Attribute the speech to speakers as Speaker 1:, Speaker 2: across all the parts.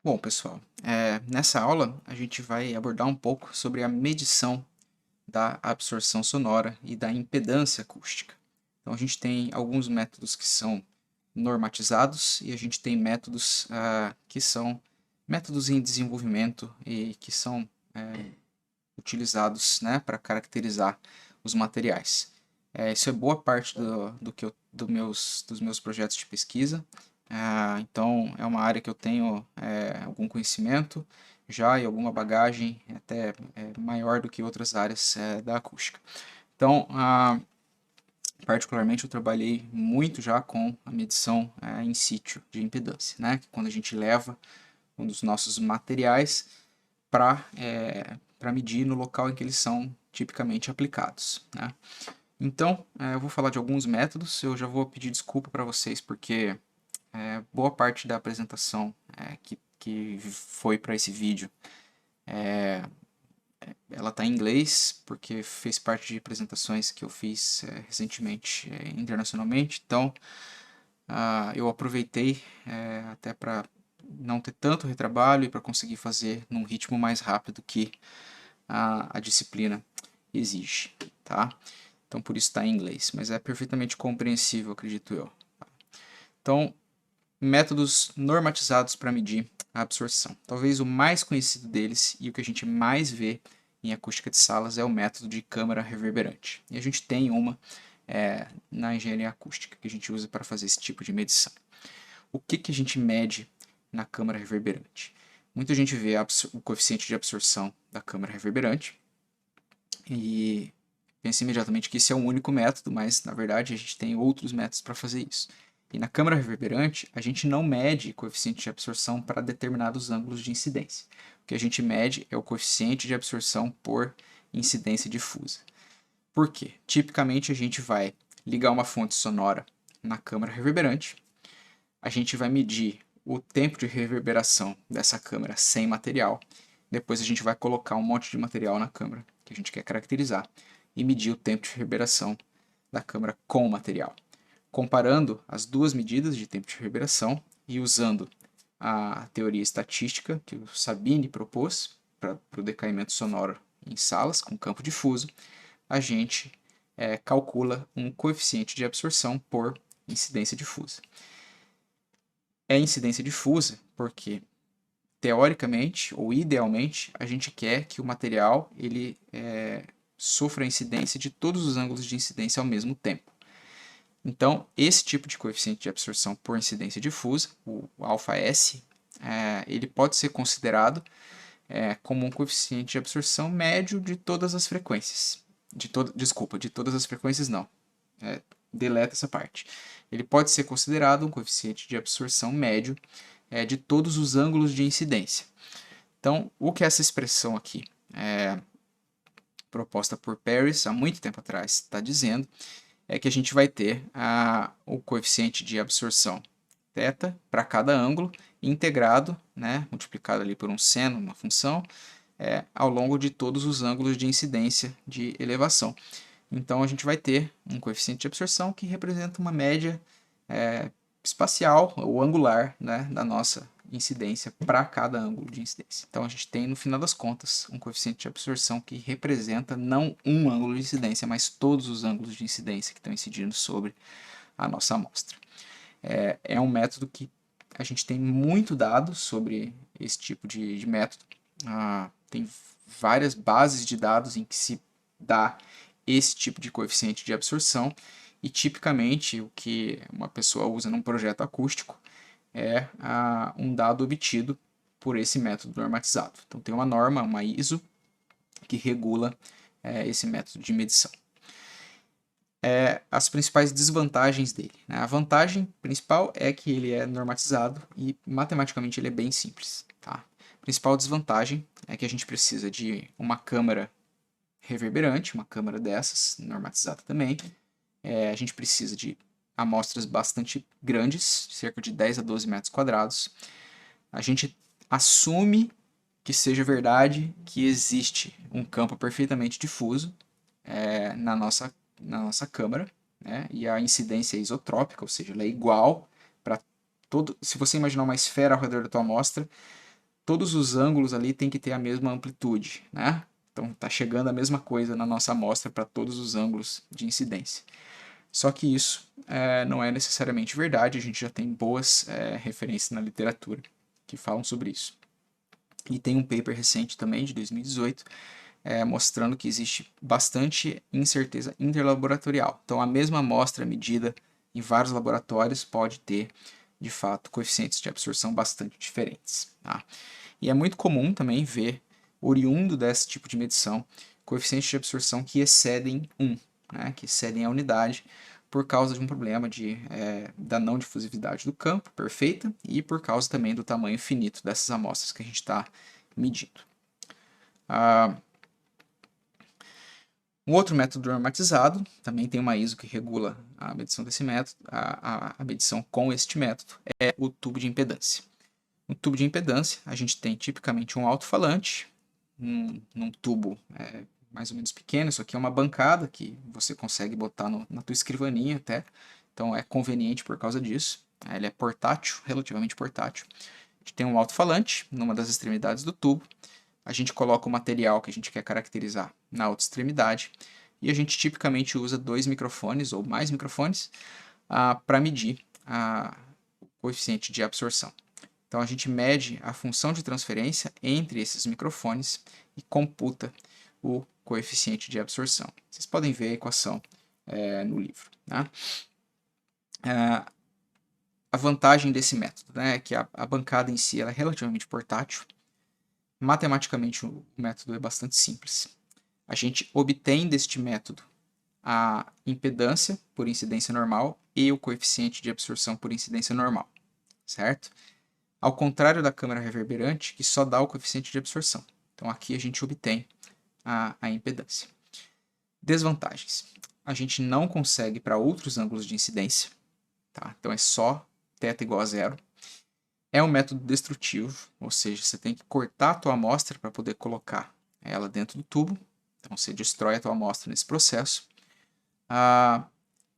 Speaker 1: Bom, pessoal, nessa aula a gente vai abordar um pouco sobre a medição da absorção sonora e da impedância acústica. Então, a gente tem alguns métodos que são normatizados e a gente tem métodos que são métodos em desenvolvimento e que são utilizados, né, para caracterizar os materiais. Isso é boa parte dos meus projetos de pesquisa. Então, é uma área que eu tenho algum conhecimento já e alguma bagagem até maior do que outras áreas da acústica. Então, particularmente, eu trabalhei muito já com a medição in situ de impedância, né? Que é quando a gente leva um dos nossos materiais para medir no local em que eles são tipicamente aplicados, né? Então, eu vou falar de alguns métodos, eu já vou pedir desculpa para vocês porque boa parte da apresentação que foi para esse vídeo ela está em inglês, porque fez parte de apresentações que eu fiz recentemente internacionalmente, então eu aproveitei até para não ter tanto retrabalho e para conseguir fazer num ritmo mais rápido que a disciplina exige, tá? Então por isso está em inglês, mas é perfeitamente compreensível, acredito eu. Então, métodos normatizados para medir a absorção. Talvez o mais conhecido deles e o que a gente mais vê em acústica de salas é o método de câmara reverberante. E a gente tem uma na engenharia acústica que a gente usa para fazer esse tipo de medição. O que a gente mede na câmara reverberante? Muita gente vê o coeficiente de absorção da câmara reverberante e pensa imediatamente que esse é o único método, mas na verdade a gente tem outros métodos para fazer isso. E na câmara reverberante, a gente não mede coeficiente de absorção para determinados ângulos de incidência. O que a gente mede é o coeficiente de absorção por incidência difusa. Por quê? Tipicamente a gente vai ligar uma fonte sonora na câmara reverberante, a gente vai medir o tempo de reverberação dessa câmara sem material, depois a gente vai colocar um monte de material na câmara que a gente quer caracterizar e medir o tempo de reverberação da câmara com o material. Comparando as duas medidas de tempo de reverberação e usando a teoria estatística que o Sabine propôs para o decaimento sonoro em salas com campo difuso, a gente calcula um coeficiente de absorção por incidência difusa. É incidência difusa porque, teoricamente ou idealmente, a gente quer que o material ele sofra a incidência de todos os ângulos de incidência ao mesmo tempo. Então, esse tipo de coeficiente de absorção por incidência difusa, o αS, ele pode ser considerado como um coeficiente de absorção médio de todas as frequências. De todas as frequências não. Deleta essa parte. Ele pode ser considerado um coeficiente de absorção médio de todos os ângulos de incidência. Então, o que essa expressão aqui, proposta por Paris há muito tempo atrás, está dizendo é que a gente vai ter o coeficiente de absorção θ para cada ângulo integrado, né, multiplicado ali por um seno, uma função, ao longo de todos os ângulos de incidência de elevação. Então a gente vai ter um coeficiente de absorção que representa uma média espacial ou angular, né, da nossa incidência para cada ângulo de incidência. Então a gente tem, no final das contas, um coeficiente de absorção que representa não um ângulo de incidência, mas todos os ângulos de incidência que estão incidindo sobre a nossa amostra. É um método que a gente tem muito dado sobre esse tipo de método. Tem várias bases de dados em que se dá esse tipo de coeficiente de absorção e tipicamente o que uma pessoa usa num projeto acústico é um dado obtido por esse método normatizado. Então tem uma norma, uma ISO, que regula esse método de medição. As principais desvantagens dele, né? A vantagem principal é que ele é normatizado e matematicamente ele é bem simples. Tá? A principal desvantagem é que a gente precisa de uma câmara reverberante, uma câmara dessas, normatizada também. A gente precisa de amostras bastante grandes, cerca de 10 a 12 metros quadrados. A gente assume que seja verdade que existe um campo perfeitamente difuso na nossa câmara, né? E a incidência é isotrópica, ou seja, ela é igual para todo. Se você imaginar uma esfera ao redor da tua amostra, todos os ângulos ali têm que ter a mesma amplitude, né? Então está chegando a mesma coisa na nossa amostra para todos os ângulos de incidência. Só que isso não é necessariamente verdade, a gente já tem boas referências na literatura que falam sobre isso. E tem um paper recente também, de 2018, mostrando que existe bastante incerteza interlaboratorial. Então a mesma amostra medida em vários laboratórios pode ter, de fato, coeficientes de absorção bastante diferentes. Tá? E é muito comum também ver, oriundo desse tipo de medição, coeficientes de absorção que excedem 1, né, que excedem a unidade, por causa de um problema da não difusividade do campo perfeita e por causa também do tamanho finito dessas amostras que a gente está medindo. Um outro método normatizado, também tem uma ISO que regula a medição desse método, a medição com este método, é o tubo de impedância. No tubo de impedância, a gente tem tipicamente um alto-falante, num tubo mais ou menos pequeno. Isso aqui é uma bancada que você consegue botar na tua escrivaninha até, então é conveniente por causa disso. Ele é portátil, relativamente portátil. A gente tem um alto-falante numa das extremidades do tubo, a gente coloca o material que a gente quer caracterizar na outra extremidade e a gente tipicamente usa 2 microfones ou mais microfones para medir o coeficiente de absorção. Então a gente mede a função de transferência entre esses microfones e computa o coeficiente de absorção. Vocês podem ver a equação no livro. Né? A vantagem desse método, né, é que a bancada em si ela é relativamente portátil. Matematicamente o método é bastante simples. A gente obtém deste método a impedância por incidência normal e o coeficiente de absorção por incidência normal, certo? Ao contrário da câmara reverberante, que só dá o coeficiente de absorção. Então aqui a gente obtém a impedância. Desvantagens. A gente não consegue para outros ângulos de incidência, tá? Então é só θ igual a zero. É um método destrutivo, ou seja, você tem que cortar a tua amostra para poder colocar ela dentro do tubo. Então você destrói a tua amostra nesse processo.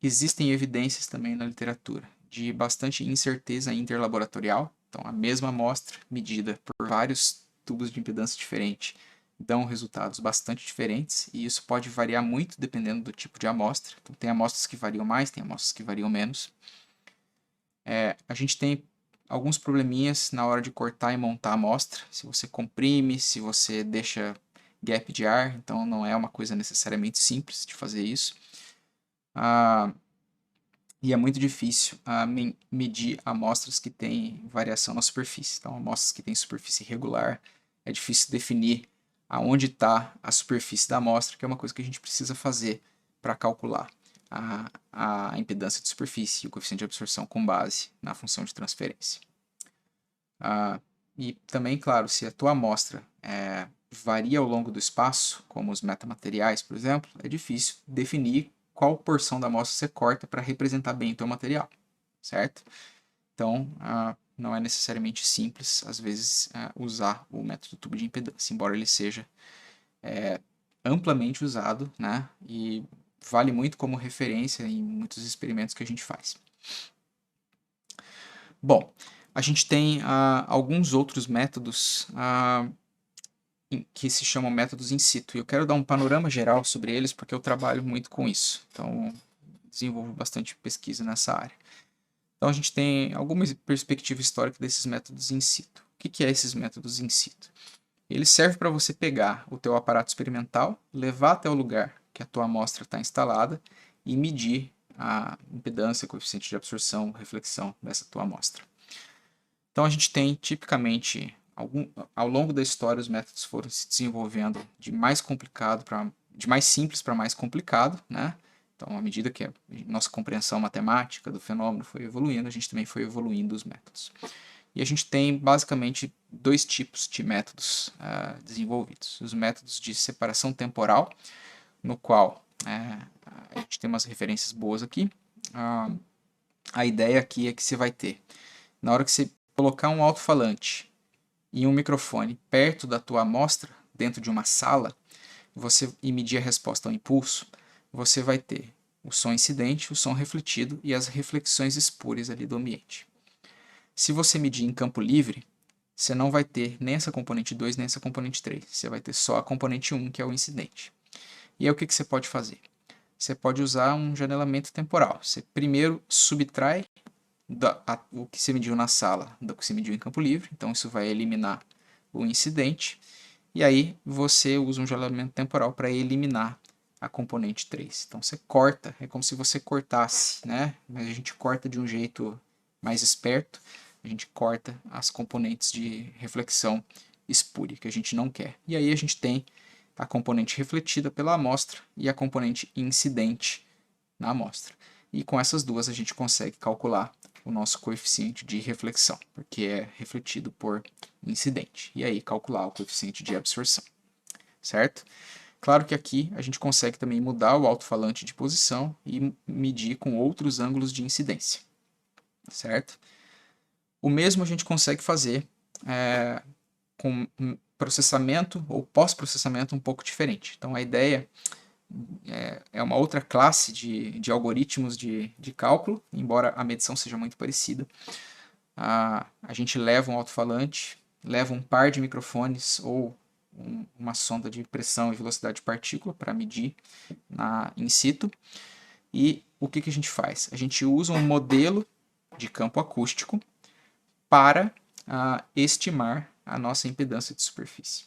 Speaker 1: Existem evidências também na literatura de bastante incerteza interlaboratorial. Então a mesma amostra medida por vários tubos de impedância diferentes dão resultados bastante diferentes e isso pode variar muito dependendo do tipo de amostra. Então tem amostras que variam mais, tem amostras que variam menos. A gente tem alguns probleminhas na hora de cortar e montar a amostra. Se você comprime, se você deixa gap de ar, então não é uma coisa necessariamente simples de fazer isso. E é muito difícil medir amostras que têm variação na superfície. Então, amostras que têm superfície irregular, é difícil definir aonde está a superfície da amostra, que é uma coisa que a gente precisa fazer para calcular a impedância de superfície e o coeficiente de absorção com base na função de transferência. E também, claro, se a tua amostra varia ao longo do espaço, como os metamateriais, por exemplo, é difícil definir qual porção da amostra você corta para representar bem o teu material, certo? Então, não é necessariamente simples, às vezes, usar o método tubo de impedância, embora ele seja amplamente usado, né? E vale muito como referência em muitos experimentos que a gente faz. Bom, a gente tem alguns outros métodos que se chamam métodos in situ. E eu quero dar um panorama geral sobre eles porque eu trabalho muito com isso. Então, desenvolvo bastante pesquisa nessa área. Então, a gente tem alguma perspectiva histórica desses métodos in situ. O que é esses métodos in situ? Eles servem para você pegar o teu aparato experimental, levar até o lugar que a tua amostra está instalada e medir a impedância, coeficiente de absorção, reflexão dessa tua amostra. Então a gente tem tipicamente, ao longo da história, os métodos foram se desenvolvendo de mais simples para mais complicado, né? Então, à medida que a nossa compreensão matemática do fenômeno foi evoluindo, a gente também foi evoluindo os métodos. E a gente tem basicamente 2 tipos de métodos desenvolvidos. Os métodos de separação temporal, no qual a gente tem umas referências boas aqui. A ideia aqui é que você vai ter, na hora que você colocar um alto-falante e um microfone perto da tua amostra, dentro de uma sala, e medir a resposta ao impulso, você vai ter o som incidente, o som refletido e as reflexões espúrias ali do ambiente. Se você medir em campo livre, você não vai ter nem essa componente 2, nem essa componente 3. Você vai ter só a componente 1, que é o incidente. E aí o que você pode fazer? Você pode usar um janelamento temporal. Você primeiro subtrai o que você mediu na sala do que você mediu em campo livre. Então isso vai eliminar o incidente. E aí você usa um janelamento temporal para eliminar a componente 3. Então você corta, é como se você cortasse, né? Mas a gente corta de um jeito mais esperto. A gente corta as componentes de reflexão espúria, que a gente não quer. E aí a gente tem a componente refletida pela amostra e a componente incidente na amostra. E com essas duas a gente consegue calcular o nosso coeficiente de reflexão, porque é refletido por incidente. E aí calcular o coeficiente de absorção, certo? Claro que aqui a gente consegue também mudar o alto-falante de posição e medir com outros ângulos de incidência, certo? O mesmo a gente consegue fazer com processamento ou pós-processamento um pouco diferente. Então a ideia é uma outra classe de algoritmos de cálculo, embora a medição seja muito parecida. A gente leva um alto-falante, leva um par de microfones ou uma sonda de pressão e velocidade de partícula para medir in situ. E o que a gente faz? A gente usa um modelo de campo acústico para estimar a nossa impedância de superfície.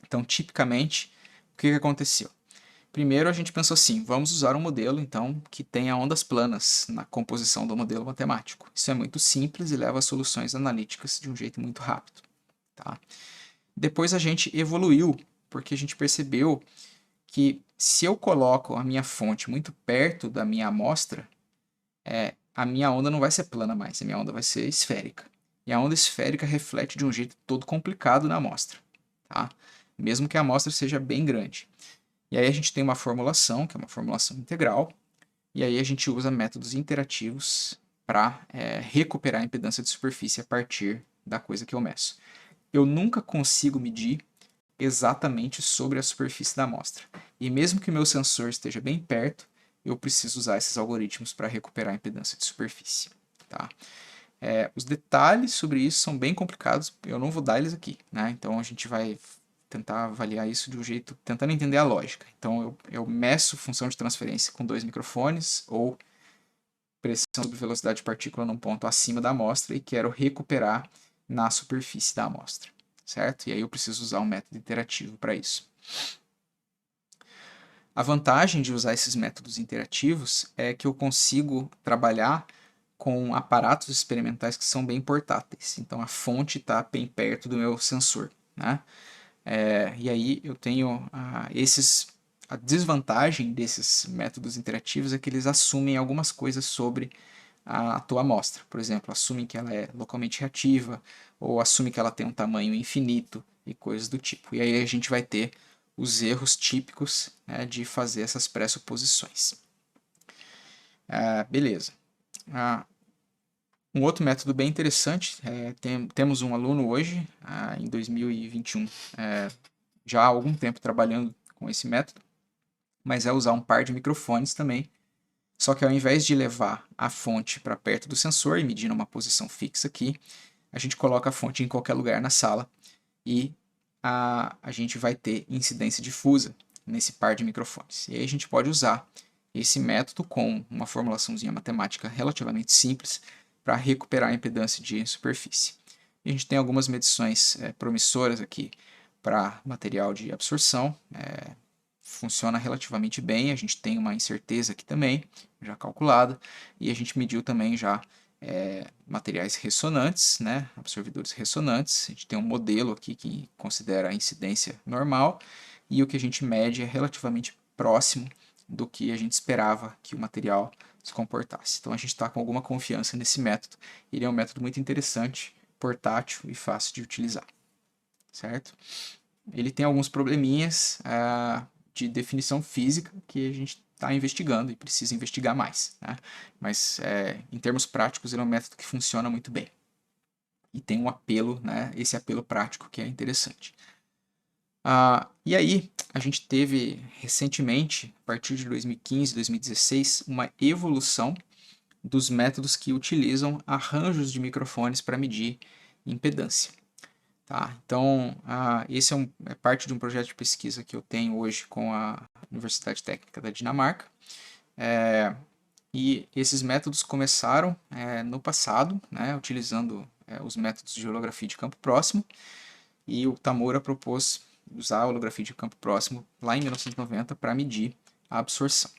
Speaker 1: Então, tipicamente, o que aconteceu? Primeiro a gente pensou assim, vamos usar um modelo então que tenha ondas planas na composição do modelo matemático. Isso é muito simples e leva a soluções analíticas de um jeito muito rápido. Tá? Depois a gente evoluiu, porque a gente percebeu que se eu coloco a minha fonte muito perto da minha amostra, a minha onda não vai ser plana mais, a minha onda vai ser esférica. E a onda esférica reflete de um jeito todo complicado na amostra, tá? Mesmo que a amostra seja bem grande. E aí a gente tem uma formulação, que é uma formulação integral, e aí a gente usa métodos interativos para recuperar a impedância de superfície a partir da coisa que eu meço. Eu nunca consigo medir exatamente sobre a superfície da amostra. E mesmo que o meu sensor esteja bem perto, eu preciso usar esses algoritmos para recuperar a impedância de superfície. Tá? Os detalhes sobre isso são bem complicados, eu não vou dar eles aqui. Né? Então a gente vai tentar avaliar isso de um jeito, tentando entender a lógica. Então eu meço função de transferência com 2 microfones ou pressão sobre velocidade de partícula num ponto acima da amostra e quero recuperar na superfície da amostra, certo? E aí eu preciso usar um método interativo para isso. A vantagem de usar esses métodos interativos é que eu consigo trabalhar com aparatos experimentais que são bem portáteis. Então a fonte está bem perto do meu sensor, né? E aí eu tenho a desvantagem desses métodos interativos é que eles assumem algumas coisas sobre a tua amostra. Por exemplo, assumem que ela é localmente reativa, ou assumem que ela tem um tamanho infinito e coisas do tipo. E aí a gente vai ter os erros típicos, né, de fazer essas pressuposições. Beleza. Um outro método bem interessante, temos um aluno hoje, em 2021, já há algum tempo trabalhando com esse método, mas é usar um par de microfones também, só que ao invés de levar a fonte para perto do sensor e medir numa posição fixa aqui, a gente coloca a fonte em qualquer lugar na sala e a gente vai ter incidência difusa nesse par de microfones. E aí a gente pode usar esse método com uma formulaçãozinha matemática relativamente simples para recuperar a impedância de superfície. E a gente tem algumas medições promissoras aqui para material de absorção. Funciona relativamente bem, a gente tem uma incerteza aqui também, já calculada, e a gente mediu também já materiais ressonantes, né, absorvedores ressonantes. A gente tem um modelo aqui que considera a incidência normal, e o que a gente mede é relativamente próximo do que a gente esperava que o material se comportasse. Então a gente está com alguma confiança nesse método. Ele é um método muito interessante, portátil e fácil de utilizar, certo? Ele tem alguns probleminhas de definição física que a gente está investigando e precisa investigar mais, né? Mas em termos práticos ele é um método que funciona muito bem e tem um apelo, né? Esse apelo prático que é interessante. E aí a gente teve recentemente, a partir de 2015, 2016, uma evolução dos métodos que utilizam arranjos de microfones para medir impedância. Tá? Então, esse é parte de um projeto de pesquisa que eu tenho hoje com a Universidade Técnica da Dinamarca. E esses métodos começaram no passado, né, utilizando os métodos de holografia de campo próximo, e o Tamura propôs usar a holografia de campo próximo lá em 1990 para medir a absorção.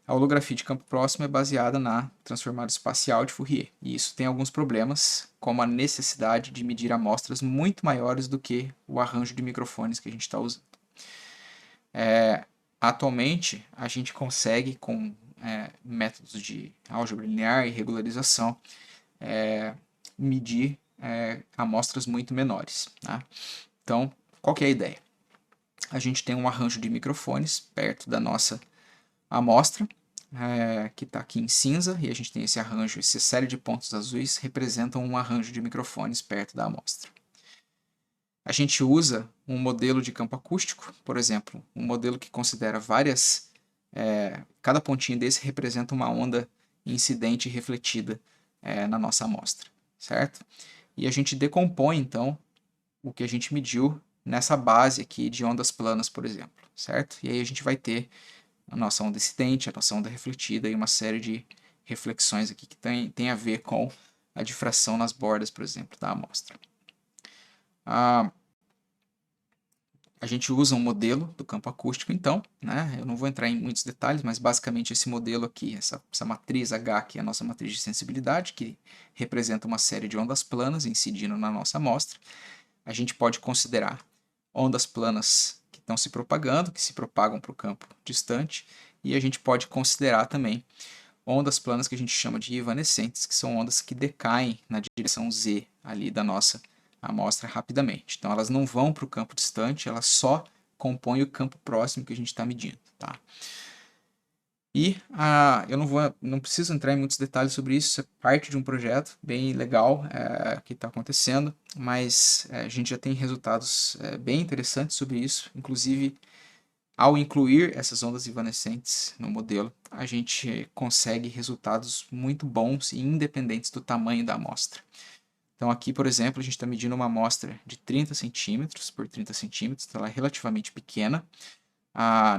Speaker 1: A holografia de campo próximo é baseada na transformada espacial de Fourier, e isso tem alguns problemas, como a necessidade de medir amostras muito maiores do que o arranjo de microfones que a gente está usando. Atualmente, a gente consegue, com métodos de álgebra linear e regularização, medir amostras muito menores. Tá? Então, qual que é a ideia? A gente tem um arranjo de microfones perto da nossa amostra, que está aqui em cinza, e a gente tem esse arranjo, essa série de pontos azuis representam um arranjo de microfones perto da amostra. A gente usa um modelo de campo acústico, por exemplo, um modelo que considera várias... cada pontinho desse representa uma onda incidente e refletida na nossa amostra, certo? E a gente decompõe, então, o que a gente mediu nessa base aqui de ondas planas, por exemplo, certo? E aí a gente vai ter a nossa onda incidente, a nossa onda refletida e uma série de reflexões aqui que tem a ver com a difração nas bordas, por exemplo, da amostra. A gente usa um modelo do campo acústico, então, né? Eu não vou entrar em muitos detalhes, mas basicamente esse modelo aqui, essa matriz H, que é a nossa matriz de sensibilidade, que representa uma série de ondas planas incidindo na nossa amostra. A gente pode considerar ondas planas que estão se propagando, que se propagam para o campo distante, e a gente pode considerar também ondas planas que a gente chama de evanescentes, que são ondas que decaem na direção Z ali da nossa amostra rapidamente. Então elas não vão para o campo distante, elas só compõem o campo próximo que a gente está medindo. Tá? E eu não preciso entrar em muitos detalhes sobre isso, isso é parte de um projeto bem legal que está acontecendo, mas a gente já tem resultados bem interessantes sobre isso, inclusive ao incluir essas ondas evanescentes no modelo, a gente consegue resultados muito bons e independentes do tamanho da amostra. Então aqui, por exemplo, a gente está medindo uma amostra de 30 centímetros por 30 centímetros, então ela é relativamente pequena,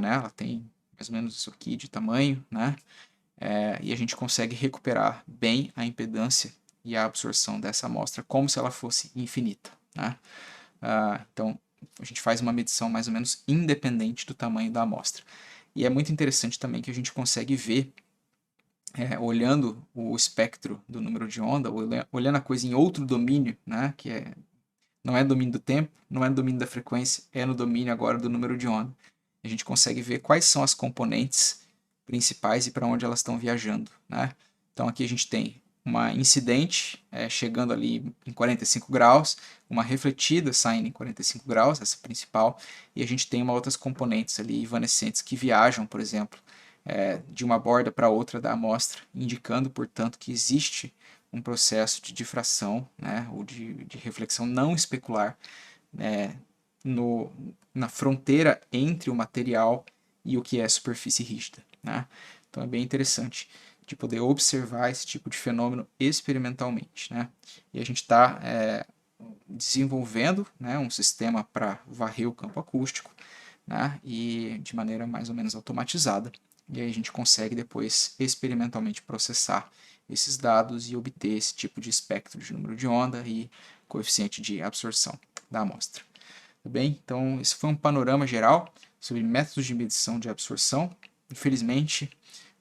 Speaker 1: né, ela tem mais ou menos isso aqui de tamanho, né, e a gente consegue recuperar bem a impedância e a absorção dessa amostra como se ela fosse infinita. Né? Então, a gente faz uma medição mais ou menos independente do tamanho da amostra. E é muito interessante também que a gente consegue ver, olhando o espectro do número de onda, olhando a coisa em outro domínio, né, que não é domínio do tempo, não é no domínio da frequência, é no domínio agora do número de onda. A gente consegue ver quais são as componentes principais e para onde elas estão viajando. Né? Então aqui a gente tem uma incidente chegando ali em 45 graus, uma refletida saindo em 45 graus, essa principal, e a gente tem outras componentes ali evanescentes que viajam, por exemplo, de uma borda para outra da amostra, indicando, portanto, que existe um processo de difração, né, ou de reflexão não especular na fronteira entre o material e o que é superfície rígida. Né? Então é bem interessante de poder observar esse tipo de fenômeno experimentalmente. Né? E a gente está desenvolvendo, né, um sistema para varrer o campo acústico, né, e de maneira mais ou menos automatizada. E aí a gente consegue depois experimentalmente processar esses dados e obter esse tipo de espectro de número de onda e coeficiente de absorção da amostra. Tá bem? Então, esse foi um panorama geral sobre métodos de medição de absorção. Infelizmente,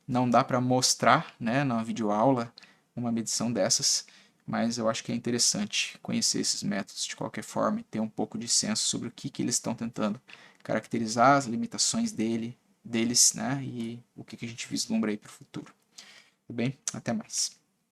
Speaker 1: não dá para mostrar, né, na videoaula uma medição dessas, mas eu acho que é interessante conhecer esses métodos de qualquer forma e ter um pouco de senso sobre o que eles estão tentando caracterizar, as limitações deles, né, e o que a gente vislumbra aí para o futuro. Tudo bem? Até mais.